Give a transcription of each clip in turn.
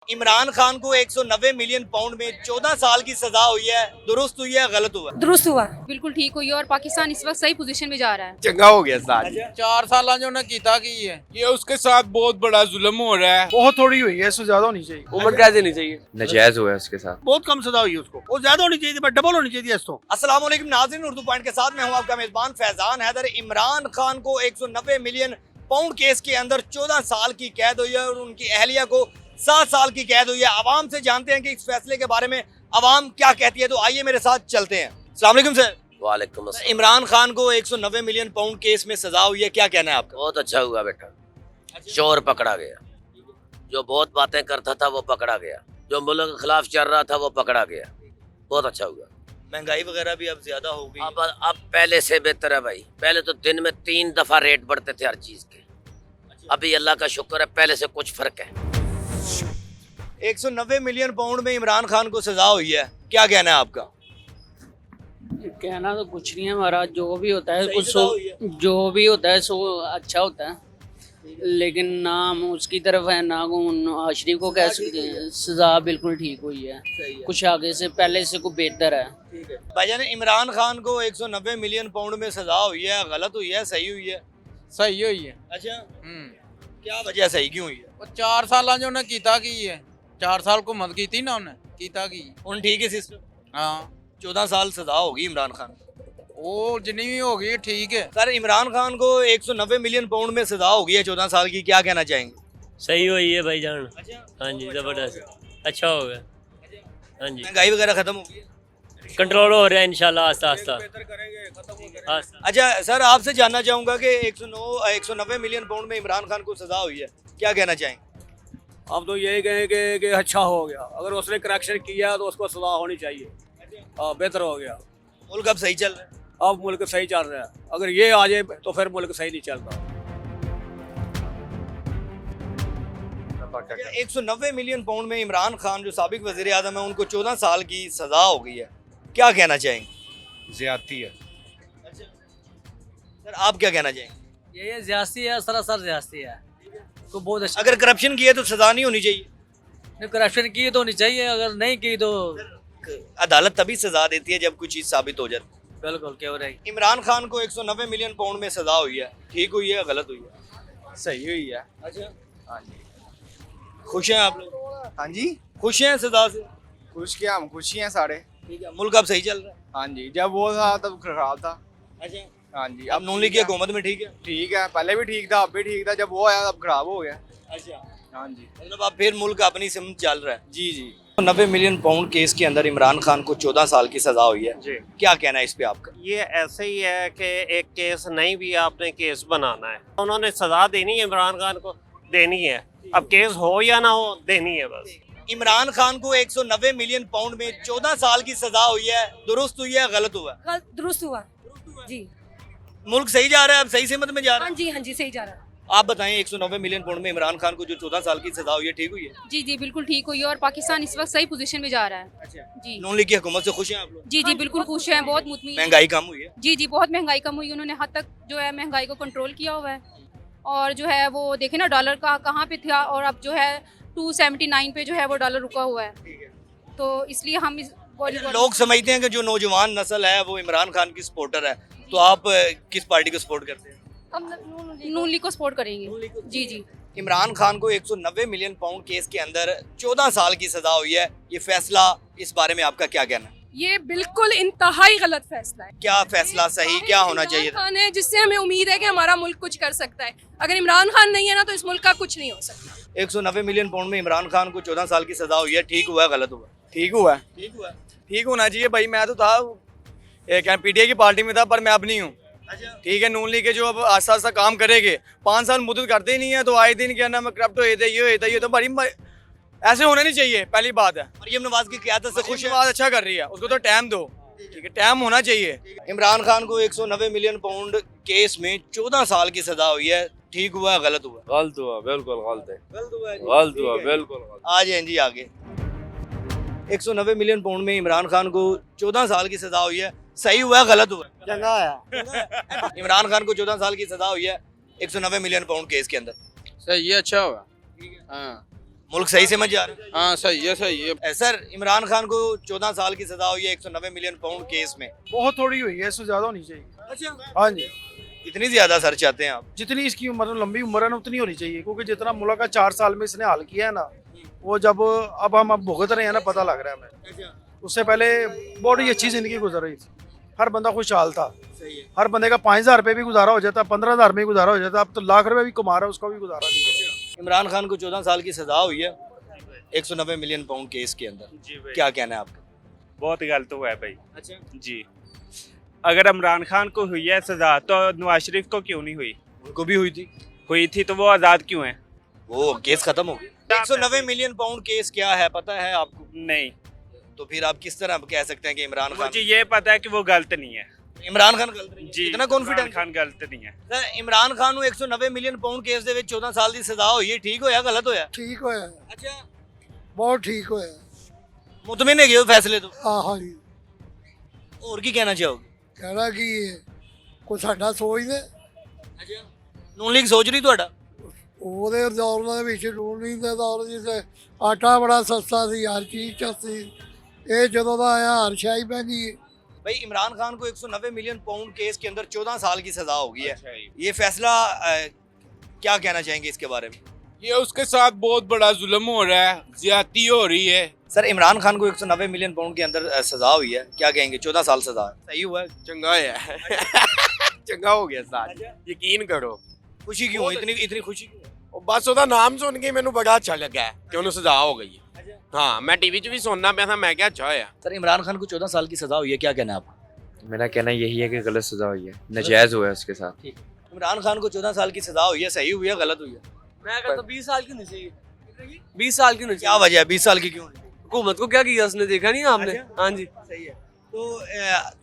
इमरान खान को 190 million pound में 14 साल की सजा हुई है, दुरुस्त हुई है गलत हुआ? दुरुस्त हुआ। बिल्कुल ठीक हुई है और पाकिस्तान इस वक्त सही पोजीशन में जा रहा है। चंगा हो गया साथ। 4 साल जो उन्हें कीता की है ये उसके साथ बहुत बड़ा जुल्म हो रहा है। बहुत थोड़ी हुई है, इससे ज्यादा होनी चाहिए। उम्र क्या देनी चाहिए? नजायज हुआ है उसके साथ। बहुत कम सजा हुई है उसको, वो ज्यादा होनी चाहिए थी, डबल होनी चाहिए इसको। अस्सलाम वालेकुम नाज़रीन, उर्दू पॉइंट के साथ मैं हूं आपका मेजबान फैजान हैदर। इमरान खान को 190 मिलियन पाउंड केस के अंदर 14 साल की कैद हुई है और उनकी अहलिया को 7 साल की कैद हुई है। आवाम से जानते हैं कि इस फैसले के बारे में आवाम क्या कहती है, तो आइए मेरे साथ चलते हैं। अस्सलाम वालेकुम सर। वालेकुम अस्सलाम। इमरान खान को 190 मिलियन पाउंड केस में सजा हुई है, क्या कहना है आपका? बहुत अच्छा हुआ बेटा, चोर पकड़ा गया। जो बहुत बातें करता था वो पकड़ा गया, जो मुल्क के खिलाफ चल रहा था वो पकड़ा गया। बहुत अच्छा हुआ। महंगाई वगैरह भी अब ज्यादा हो गई। अब पहले से बेहतर है भाई। पहले तो दिन में 3 दफा रेट बढ़ते थे हर चीज के। अभी अल्लाह का शुक्र है, पहले से कुछ फर्क है। 190 मिलियन पाउंड में इमरान खान को सजा हुई है, क्या कहना है आपका? कहना तो कुछ नहीं है हमारा, जो भी होता है सही कुछ सजा हुई है। जो भी होता है सो अच्छा होता है, लेकिन ना हम उसकी तरफ है ना शरीफ को कह सकते हैं। सजा बिल्कुल ठीक हुई है, कुछ आगे से पहले से कुछ बेहतर है। भाईजान, इमरान खान को 190 मिलियन पाउंड में सजा हुई है, गलत हुई है सही हुई है? सही हुई है। अच्छा, क्या वजह सही क्यों हुई है? वो 4 साल जो उन्हें कीता की है, 4 साल को मत की थी ना उन्हें कीता की। उन ठीक है सिस्टम। हाँ, 14 साल सजा होगी इमरान खान को। वो जितनी भी होगी ठीक है। सर, इमरान खान को 190 मिलियन पाउंड में सजा होगी है 14 साल की, क्या कहना चाहेंगे? सही हुई है भाईजान। अच्छा, हाँ जी, जबरदस्त अच्छा हो गया। हाँ जी, महंगाई वगैरह खत्म होगी। कंट्रोल हो रहा है इंशाल्लाह आस्ता आस्ता। अच्छा सर, आपसे जानना चाहूंगा कि 190 मिलियन पाउंड में इमरान खान को सजा हुई है, क्या कहना चाहेंगे? अब तो यही कहें कि अच्छा हो गया। अगर उसने करेक्शन किया तो उसको सजा होनी चाहिए। बेहतर हो गया। मुल्क अब सही चल रहा है। अब मुल्क सही चल रहा है, अगर ये आ जाए तो फिर मुल्क सही नहीं चलता। 190 मिलियन पाउंड में इमरान खान जो साबिक वजीर आज़म है, उनको 14 साल की सजा हो गई है, क्या कहना चाहेंगे? ज्यादती है। सर, आप क्या कहना चाहेंगे? ये ज्यादती है, सरासर ज्यादती है। तो बहुत अच्छा। अगर करप्शन किए तो सजा नहीं होनी चाहिए? करप्शन की तो होनी चाहिए, अगर नहीं की तो अदालत तभी सजा देती है जब कोई चीज साबित हो जाती है। बिल्कुल क्यों रही। इमरान खान को 190 मिलियन पाउंड में सजा हुई है, ठीक हुई है गलत हुई है? सही हुई है। अच्छा, हाँ जी। खुश हैं आप लोग? हाँ जी, खुश हैं सजा से? खुश क्या, हम खुशी हैं सारे। ठीक है, मुल्क अब सही चल रहा है? हाँ जी, जब वो था तब खराब था। अच्छा, हाँ जी, अब नून लीग की हुकूमत में ठीक है? ठीक है, पहले भी ठीक था, अब भी ठीक था। जब वो आया तब खराब हो गया। अच्छा, हाँ जी, मतलब अब फिर मुल्क अपनी सिमत चल रहा है। जी जी। 90 मिलियन पाउंड केस के अंदर इमरान खान को 14 साल की सजा हुई है जी। क्या कहना है इस पे आपका? ये ऐसे ही है कि एक केस नहीं भी आपने केस बनाना है, उन्होंने सजा देनी है, इमरान खान को देनी है। अब केस हो या ना हो, देनी है बस। इमरान खान को 190 मिलियन पाउंड में 14 साल की सजा हुई है, दुरुस्त हुई है गलत हुआ? दुरुस्त हुआ जी। मुल्क सही जा रहा है, अब सही सिमत में जा रहा हाँ जी, हाँ जी, सही जा रहा है। है। आप बताएं, 190 मिलियन पाउंड में इमरान खान को जो 14 साल की सजा हुई है, ठीक हुई है? जी जी बिल्कुल ठीक हुई है और पाकिस्तान इस वक्त सही पोजीशन में जा रहा है। अच्छा, जी नून लीग की हुकूमत से खुश हैं आप लोग? जी जी बिल्कुल खुश हैं, बहुत मुतमिन। महंगाई कम हुई है? जी जी बहुत महंगाई कम हुई, उन्होंने हद तक जो है महंगाई को कंट्रोल किया हुआ है। और जो है वो देखे ना, डॉलर का कहाँ पे था और अब जो है 279 पे जो है वो डॉलर रुका हुआ है। तो इसलिए हम इस लोग समझते हैं कि जो नौजवान नस्ल है वो इमरान खान की सपोर्टर है, तो आप किस पार्टी को सपोर्ट करते हैं? नून लीग को सपोर्ट करेंगे। जी जी। इमरान खान को 190 मिलियन पाउंड केस के अंदर 14 साल की सजा हुई है, ये फैसला, इस बारे में आपका क्या कहना है? ये बिल्कुल इंतहाई गलत फैसला है। क्या फैसला सही, क्या होना चाहिए था? खान है जिससे हमें उम्मीद है कि हमारा मुल्क कुछ कर सकता है। अगर इमरान खान नहीं है ना तो इस मुल्क का कुछ नहीं हो सकता। 190 मिलियन पाउंड में इमरान खान को 14 साल की सजा हुई है, ठीक हुआ है गलत हुआ? ठीक हुआ है। ठीक हुआ। ठीक होना चाहिए भाई। मैं तो था एक पीटीआई की पार्टी में था, पर मैं अब नहीं हूँ। अच्छा, ठीक है, नून लीग के जो अब आस्ता आस्ता काम करेंगे, 5 साल मुद्दत करते ही नहीं है, तो आए दिन क्या नाम करप्ट होते ये तो भाई ऐसे होना नहीं चाहिए। पहली बात है, मरियम नवाज की क़यादत से खुश है? बात अच्छा कर रही है, उसको तो टाइम दो। ठीक है, टाइम होना चाहिए। इमरान खान को 190 मिलियन पाउंड केस में 14 साल की सजा हुई है, ठीक हुआ है गलत हुआ? गलत हुआ, बिल्कुल गलत है। गलत हुआ बिल्कुल। आ जाए जी आगे। 190 मिलियन पाउंड में इमरान खान को 14 साल की सजा हुई है, सही हुआ है गलत हुआ? चंगा है। इमरान खान को 14 साल की सजा हुई है 190 मिलियन पाउंड केस के अंदर, सही है, अच्छा हुआ। हाँ, मुल्क सही समझ जा रहा है? हाँ सही है सही है। सर इमरान खान को 14 साल की सजा हुई है 190 मिलियन पाउंड केस में। बहुत थोड़ी हुई है, इससे ज्यादा होनी चाहिए। अच्छा, हाँ जी, इतनी ज्यादा सर चाहते हैं आप? जितनी इसकी उम्र लंबी उम्र है ना उतनी होनी चाहिए, क्योंकि जितना मुल्क का 4 साल में इसने हाल किया है ना, वो जब अब हम भुगत रहे हैं ना, पता लग रहा है हमें। उससे पहले बहुत ही अच्छी जिंदगी गुजर रही थी, हर बंदा खुशहाल था। सही है। हर बंदे का 5,000 रुपये भी गुजारा हो जाता, 15,000 में भी गुजारा हो जाता। अब तो लाख रुपए भी कमा रहा है, उसका भी गुजारा नहीं। इमरान खान को 14 साल की सजा हुई है 190 मिलियन पाउंड केस के अंदर, जी भाई, क्या कहना है आपका? बहुत गलत हुआ है भाई। अच्छा, जी, अगर इमरान खान को हुई है सजा तो नवाज शरीफ को क्यों नहीं हुई? उनको भी हुई थी तो वो आज़ाद क्यों है? वो केस खत्म हो गया। 190 मिलियन पाउंड केस क्या है पता है आपको? नहीं, तो फिर आप किस तरह कह सकते हैं कि इमरान खान? मुझे ये पता है कि वो गलत नहीं है। इमरान खान गलत नहीं है? जी, इतना कॉन्फिडेंट? इमरान खान गलत नहीं है। सर इमरान खान को 190 मिलियन पाउंड केस ਦੇ ਵਿੱਚ 14 ਸਾਲ ਦੀ ਸਜ਼ਾ ਹੋਈ ਹੈ, ਠੀਕ ਹੋਇਆ ਗਲਤ ਹੋਇਆ? ठीक होया, अच्छा, बहुत ठीक होया। ਮੁਤਮਿਨ ਹੈਗੇ ਹੋ ਫੈਸਲੇ ਤੋਂ? हाँ जी, ਹੋਰ ਕੀ ਕਹਿਣਾ ਚਾਹੋਗੇ? कहना कि कोई साडा सोच दे, ਅੱਛਾ, ਨੂਨ ਲੀਗ ਸੋਚ ਰਹੀ ਤੁਹਾਡਾ? ਉਹਦੇ ਦੌਰ ਦੇ ਵਿੱਚ ਰੂਲਿੰਗ ਦੇ ਦੌਰ ਜਿਸ ਆਟਾ ਬੜਾ ਸਸਤਾ ਸੀ, ਹਰ ਚੀਜ਼ ਸਸਤੀ। ਇਹ ਜਦੋਂ ਦਾ ਆਇਆ ਹਰ ਸ਼ਾਈ ਮਹਿੰਗੀ। भाई इमरान खान को 190 मिलियन पाउंड केस के अंदर 14 साल की सजा हो गई है। ये फैसला क्या कहना चाहेंगे इसके बारे में? ये उसके साथ बहुत बड़ा जुल्म हो रहा है, ज्यादती हो रही है। सर इमरान खान को 190 मिलियन पाउंड के अंदर सजा हुई है, क्या कहेंगे? 14 साल सजा है, सही हुआ है? चंगा है चंगा हो ਗਿਆ ਸਾਥ, ਯਕੀਨ ਕਰੋ। खुशी क्यों हुई? इतनी खुशी क्यों? ਉਹ ਬਸ ਉਹਦਾ ਨਾਮ ਸੁਣ ਕੇ ਮੈਨੂੰ ਬੜਾ ਅੱਛਾ ਲੱਗਾ ਕਿ ਉਹਨੂੰ ਸਜ਼ਾ ਹੋ ਗਈ ਹੈ। हाँ, मैं टीवी 'ਚ भी सुनना ਪਿਆ था, मैं क्या अच्छा होया। सर इमरान खान को 14 साल की सजा हुई है, क्या कहना है आपका? मेरा कहना यही है कि गलत सजा हुई है, नाजायज हुआ है उसके साथ। इमरान खान को 14 साल की सजा हुई है, सही हुई है गलत हुई है? मैं कहता 20 साल की नहीं चाहिए, 20 साल की नहीं क्या वजह है 20 साल की क्यों? हुकूमत को क्या किया उसने, देखा नहीं आपने? हाँ जी, सही है। तो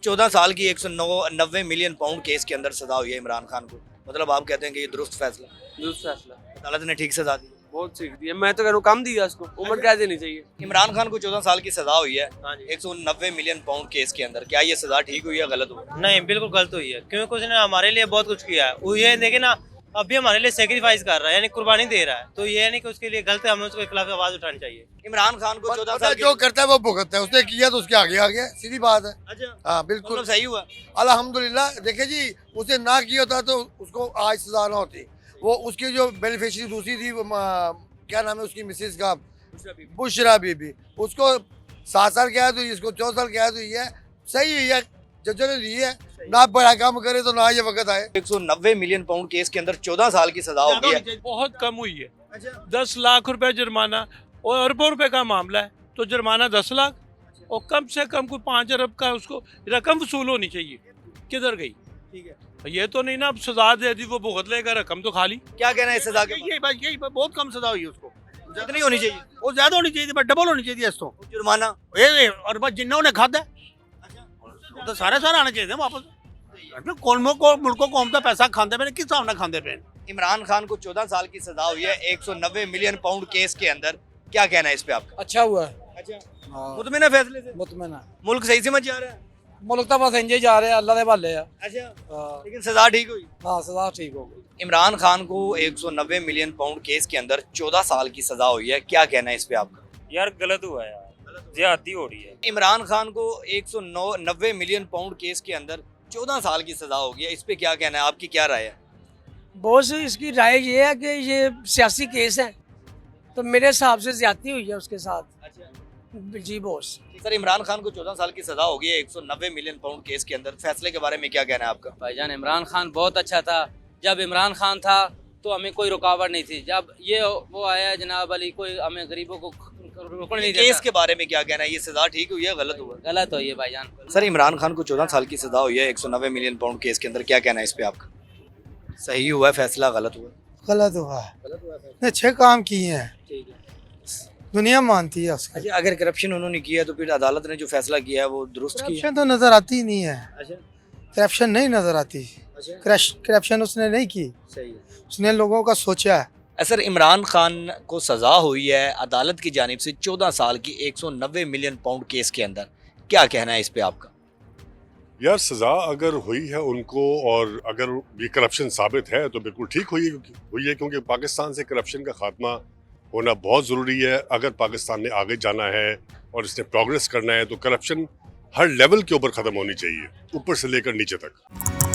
14 साल की 190 मिलियन पाउंड केस के अंदर सजा हुई है इमरान खान को, मतलब आप कहते हैं कि ये दुरुस्त फैसला? दुरुस्त फैसला, अदालत ने ठीक सजा दी? बहुत सीख दिया। मैं तो कह रहा हूँ कम दिया उसको, उम्र क्या देनी चाहिए। इमरान खान को 14 साल की सजा हुई है 190 मिलियन पाउंड केस के अंदर, क्या ये सजा ठीक हुई है गलत हुई? नहीं, बिल्कुल गलत हुई है, क्योंकि उसने हमारे लिए बहुत कुछ किया है। वो ये देखिए ना, अभी हमारे लिए सेक्रीफाइस कर रहा है, यानी कुर्बानी दे रहा है, तो ये नहीं कि उसके लिए गलत है, हमें उसके खिलाफ आवाज उठानी चाहिए। इमरान खान को 14 साल जो करता है वो भुगतता है, उसने किया तो उसके आगे आ गया, सीधी बात है। अच्छा, हाँ बिल्कुल मतलब सही हुआ? अल्हम्दुलिल्लाह। देखिए जी, उसे ना किया होता तो उसको आज सजा ना होती। वो उसकी जो बेनिफिशियरी दूसरी थी, वो क्या नाम है उसकी मिसेज का, बुशरा बीबी, उसको 7 साल कैद हुई, इसको 14 साल कैद हुई है। सही हुई है, जजों ने दी है। ना बड़ा काम करे तो ना ये वक्त आए। 190 मिलियन पाउंड केस के अंदर 14 साल की सजा हो गई है। बहुत कम हुई है। अच्छा, 10 लाख रुपए जुर्माना और अरबों रुपए का मामला है, तो जुर्माना 10 लाख और कम से कम कोई 5 अरब का उसको रकम वसूल होनी चाहिए। किधर गई? ठीक है, ये तो नहीं ना अब सजा दे दी, वो भुगत लेगा, रकम तो खाली। क्या कहना है इस सजा के? यही बहुत कम सजा हुई है उसको। कितनी होनी चाहिए? वो ज्यादा होनी चाहिए, बट डबल होनी चाहिए इसको। जुर्माना? और बस जिन्ना उन्हें खादा तो सारे आने चाहिए वापस। मुल्कों कौम का पैसा खाते पे, किस हिसाब से खाते पे? इमरान खान को 14 साल की सजा हुई है 190 मिलियन पाउंड केस के अंदर, क्या कहना है इस पे आपका? अच्छा हुआ है। अच्छा, मुतमिन है फैसले से? मुतमिन मुल्क सही समझ जा रहा है? मुल्क तो बस इंजे जा रहे हैं, अल्लाह के हवाले है। अच्छा, लेकिन सजा ठीक हुई? हाँ सजा ठीक हो गई। इमरान खान को 190 मिलियन पाउंड केस के अंदर 14 साल की सजा हुई है, क्या कहना है इस पे आपका? यार गलत हुआ है यार, ज्यादती हो रही है। इमरान खान को 190 मिलियन पाउंड केस के अंदर 14 साल की सजा हो गई है, इस पे क्या कहना है, आपकी क्या राय है? बॉस इसकी राय ये है कि ये सियासी केस है, तो मेरे हिसाब से ज्यादती हुई है उसके साथ। अच्छा जी बॉस। सर इमरान खान को 14 साल की सजा हो गई है 190 मिलियन पाउंड केस के अंदर, फैसले के बारे में क्या कहना है आपका? भाईजान इमरान खान बहुत अच्छा था, जब इमरान खान था तो हमें कोई रुकावट नहीं थी, जब ये वो आया जनाब अली कोई हमें गरीबों को रुकने नहीं देता। केस के बारे में क्या कहना है, ये सजा ठीक हुई है गलत हुआ? गलत हुई है भाईजान। सर इमरान खान को 14 साल की सजा हुई है 190 मिलियन पाउंड केस के अंदर, क्या कहना है इस पे आपका? सही हुआ है फैसला गलत हुआ? गलत हुआ है, अच्छे काम किए हैं, ठीक है। दुनिया मानती है उसका। अच्छा, अगर करप्शन उन्होंने किया है तो फिर अदालत ने जो फैसला किया है वो दुरुस्त किया? करप्शन तो नजर आती ही नहीं है। अच्छा, करप्शन नहीं नजर आती। अच्छा, करप्शन उसने नहीं की, सही है। उसने लोगों का सोचा है। सर इमरान खान को सजा हुई है अदालत की जानिब से 14 साल की 190 मिलियन पाउंड केस के अंदर, क्या कहना है इस पे आपका? यार सज़ा अगर हुई है उनको और अगर ये करप्शन साबित है तो बिल्कुल ठीक हुई है, क्योंकि पाकिस्तान से करप्शन का खात्मा होना बहुत ज़रूरी है। अगर पाकिस्तान ने आगे जाना है और इसने प्रोग्रेस करना है तो करप्शन हर लेवल के ऊपर ख़त्म होनी चाहिए, ऊपर से लेकर नीचे तक।